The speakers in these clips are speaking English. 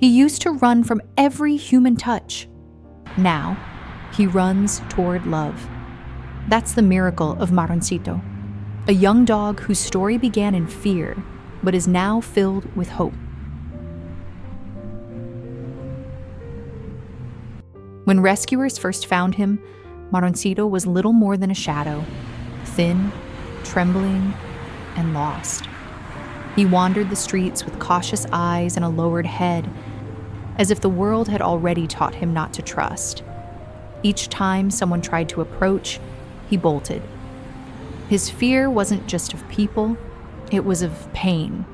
He used to run from every human touch. Now, he runs toward love. That's the miracle of Marroncito, a young dog whose story began in fear, but is now filled with hope. When rescuers first found him, Marroncito was little more than a shadow, thin, trembling, and lost. He wandered the streets with cautious eyes and a lowered head, as if the world had already taught him not to trust. Each time someone tried to approach, he bolted. His fear wasn't just of people, it was of pain,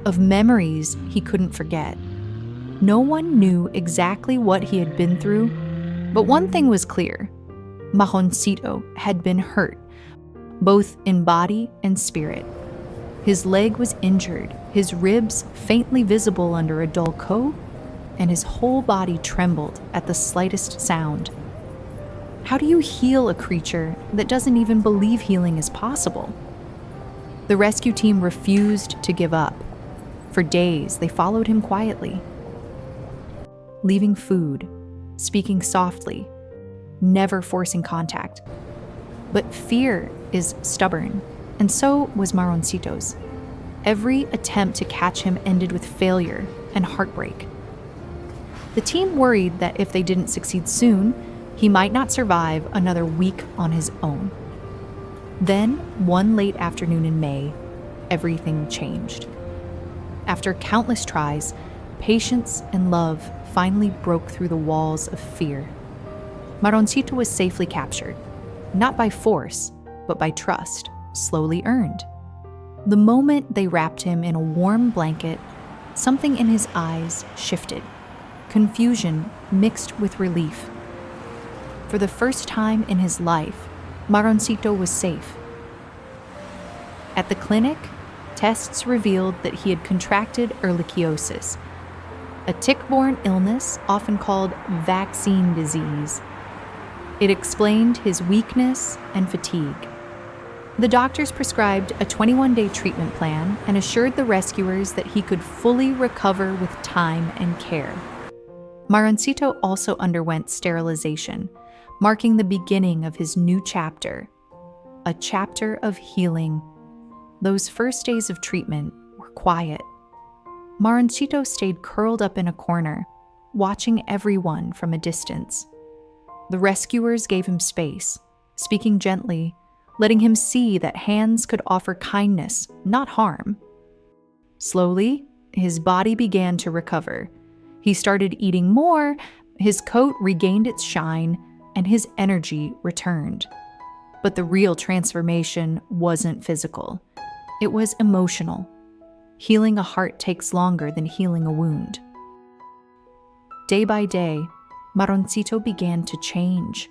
of memories he couldn't forget. No one knew exactly what he had been through, but one thing was clear. Marroncito had been hurt, both in body and spirit. His leg was injured, his ribs faintly visible under a dull coat, and his whole body trembled at the slightest sound. How do you heal a creature that doesn't even believe healing is possible? The rescue team refused to give up. For days, they followed him quietly, leaving food, speaking softly, never forcing contact. But fear is stubborn, and so was Marroncito's. Every attempt to catch him ended with failure and heartbreak. The team worried that if they didn't succeed soon, he might not survive another week on his own. Then, one late afternoon in May, everything changed. After countless tries, patience and love finally broke through the walls of fear. Marroncito was safely captured, not by force, but by trust, slowly earned. The moment they wrapped him in a warm blanket, something in his eyes shifted. Confusion mixed with relief. For the first time in his life, Marroncito was safe. At the clinic, tests revealed that he had contracted Ehrlichiosis, a tick-borne illness often called vaccine disease. It explained his weakness and fatigue. The doctors prescribed a 21-day treatment plan and assured the rescuers that he could fully recover with time and care. Marroncito also underwent sterilization, marking the beginning of his new chapter, a chapter of healing. Those first days of treatment were quiet. Marroncito stayed curled up in a corner, watching everyone from a distance. The rescuers gave him space, speaking gently, letting him see that hands could offer kindness, not harm. Slowly, his body began to recover. He started eating more, his coat regained its shine, and his energy returned. But the real transformation wasn't physical. It was emotional. Healing a heart takes longer than healing a wound. Day by day, Marroncito began to change.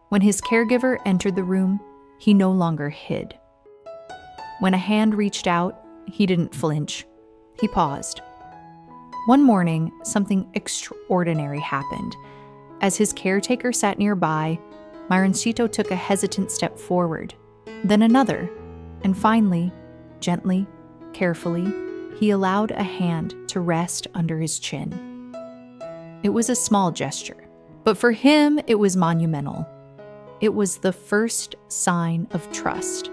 When his caregiver entered the room, he no longer hid. When a hand reached out, he didn't flinch. He paused. One morning, something extraordinary happened. As his caretaker sat nearby, Marroncito took a hesitant step forward, then another, and finally, gently, carefully, he allowed a hand to rest under his chin. It was a small gesture, but for him, it was monumental. It was the first sign of trust.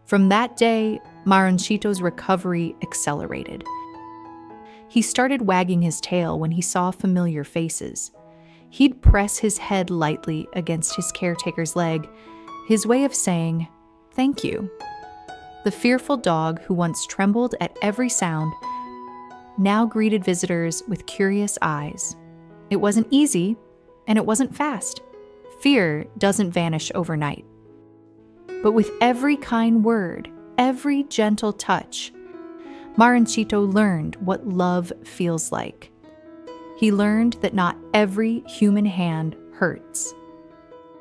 From that day, Marroncito's recovery accelerated. He started wagging his tail when he saw familiar faces. He'd press his head lightly against his caretaker's leg, his way of saying, "Thank you." The fearful dog who once trembled at every sound now greeted visitors with curious eyes. It wasn't easy, and it wasn't fast. Fear doesn't vanish overnight. But with every kind word, every gentle touch, Marroncito learned what love feels like. He learned that not every human hand hurts.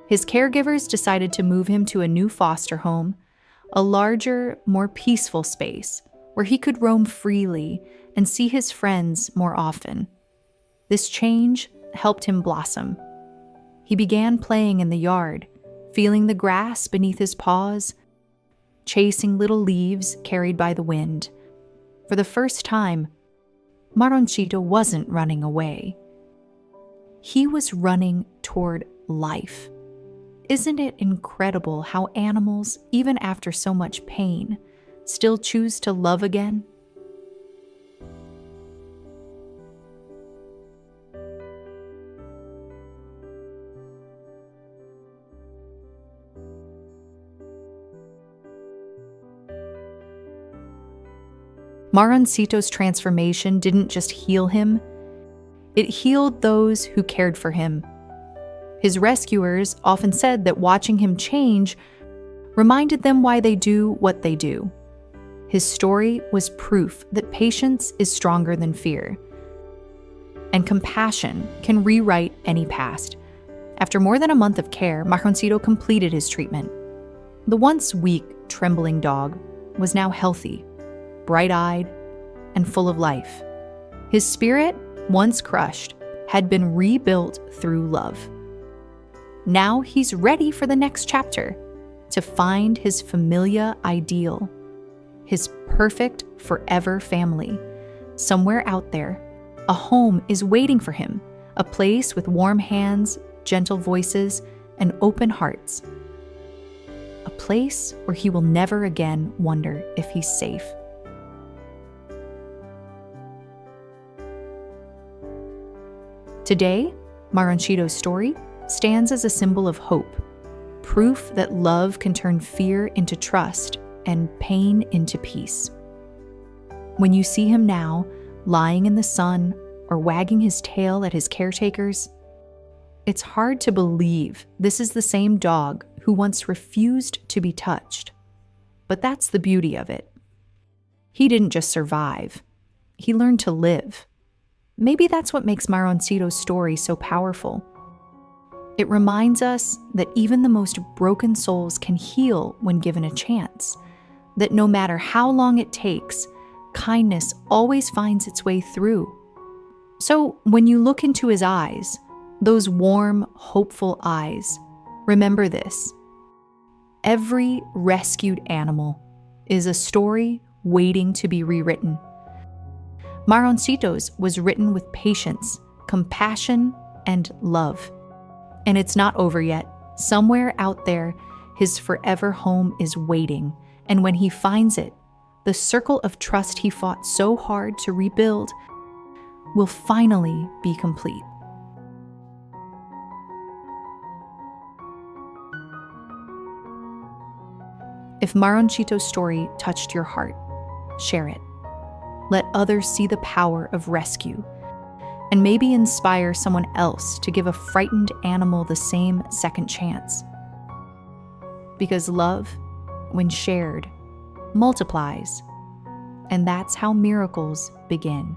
His caregivers decided to move him to a new foster home, a larger, more peaceful space where he could roam freely and see his friends more often. This change helped him blossom. He began playing in the yard, feeling the grass beneath his paws, chasing little leaves carried by the wind. For the first time, Marroncito wasn't running away. He was running toward life. Isn't it incredible how animals, even after so much pain, still choose to love again? Marroncito's transformation didn't just heal him, it healed those who cared for him. His rescuers often said that watching him change reminded them why they do what they do. His story was proof that patience is stronger than fear, and compassion can rewrite any past. After more than a month of care, Marroncito completed his treatment. The once weak, trembling dog was now healthy, bright-eyed, and full of life. His spirit, once crushed, had been rebuilt through love. Now he's ready for the next chapter, to find his familia ideal, his perfect forever family. Somewhere out there, a home is waiting for him, a place with warm hands, gentle voices, and open hearts. A place where he will never again wonder if he's safe. Today, Marroncito's story stands as a symbol of hope, proof that love can turn fear into trust and pain into peace. When you see him now, lying in the sun or wagging his tail at his caretakers, it's hard to believe this is the same dog who once refused to be touched. But that's the beauty of it. He didn't just survive, he learned to live. Maybe that's what makes Marroncito's story so powerful. It reminds us that even the most broken souls can heal when given a chance, that no matter how long it takes, kindness always finds its way through. So when you look into his eyes, those warm, hopeful eyes, remember this: every rescued animal is a story waiting to be rewritten. Marroncito's was written with patience, compassion, and love. And it's not over yet. Somewhere out there, his forever home is waiting. And when he finds it, the circle of trust he fought so hard to rebuild will finally be complete. If Marroncito's story touched your heart, share it. Let others see the power of rescue, and maybe inspire someone else to give a frightened animal the same second chance. Because love, when shared, multiplies, and that's how miracles begin.